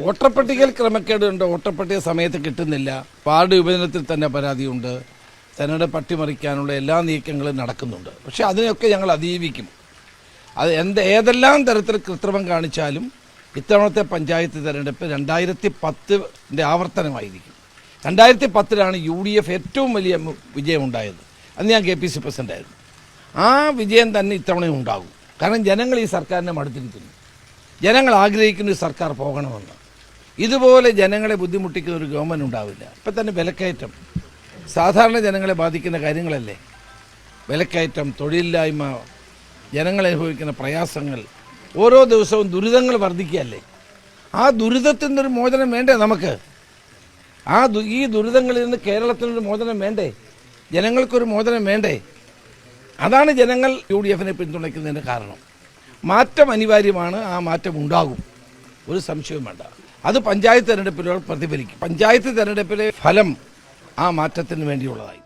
Voter പട്ടികയിൽ ക്രമക്കേടുണ്ട്, voter പട്ടിക സമയത്ത് കിട്ടുന്നില്ല, വാർഡ് വിഭജനത്തിൽ തന്നെ പരാതിയുണ്ട്, തെരഞ്ഞെടുപ്പ് അട്ടിമറിക്കാനുള്ള എല്ലാ നീക്കങ്ങളും നടക്കുന്നുണ്ട്. പക്ഷെ അതിനെയൊക്കെ ഞങ്ങൾ അതിജീവിക്കും. അത് ഏതെല്ലാം തരത്തിൽ കൃത്രിമം കാണിച്ചാലും ഇത്തവണത്തെ പഞ്ചായത്ത് തെരഞ്ഞെടുപ്പ് 2010 ആവർത്തനമായിരിക്കും. 2010 UDF ഏറ്റവും വലിയ വിജയമുണ്ടായത്. അന്ന് ഞാൻ KPC പ്രസിഡൻ്റായിരുന്നു. ആ വിജയം തന്നെ ഇത്തവണയും ഉണ്ടാകും. കാരണം ജനങ്ങൾ ഈ സർക്കാരിനെ മടുത്തിരിക്കുന്നു. ജനങ്ങൾ ആഗ്രഹിക്കുന്ന ഒരു സർക്കാർ പോകണമെന്ന്. ഇതുപോലെ ജനങ്ങളെ ബുദ്ധിമുട്ടിക്കുന്ന ഒരു ഗവൺമെൻറ് ഉണ്ടാവില്ല. ഇപ്പം തന്നെ വിലക്കയറ്റം സാധാരണ ജനങ്ങളെ ബാധിക്കുന്ന കാര്യങ്ങളല്ലേ. വിലക്കയറ്റം, തൊഴിലില്ലായ്മ, ജനങ്ങൾ അനുഭവിക്കുന്ന പ്രയാസങ്ങൾ, ഓരോ ദിവസവും ദുരിതങ്ങൾ വർദ്ധിക്കുകയല്ലേ. ആ ദുരിതത്തിൽ നിന്നൊരു മോചനം വേണ്ടേ നമുക്ക്? ഈ ദുരിതങ്ങളിൽ നിന്ന് കേരളത്തിനൊരു മോചനം വേണ്ടേ? ജനങ്ങൾക്കൊരു മോചനം വേണ്ടേ? അതാണ് ജനങ്ങൾ UDFനെ പിന്തുണയ്ക്കുന്നതിൻ്റെ കാരണം. മാറ്റം അനിവാര്യമാണ്. ആ മാറ്റം ഉണ്ടാകും, ഒരു സംശയവും വേണ്ട. അത് പഞ്ചായത്ത് തെരഞ്ഞെടുപ്പിലൂടെ പ്രതിഫലിക്കും. പഞ്ചായത്ത് തെരഞ്ഞെടുപ്പിലെ ഫലം ആ മാറ്റത്തിന് വേണ്ടിയുള്ളതായി.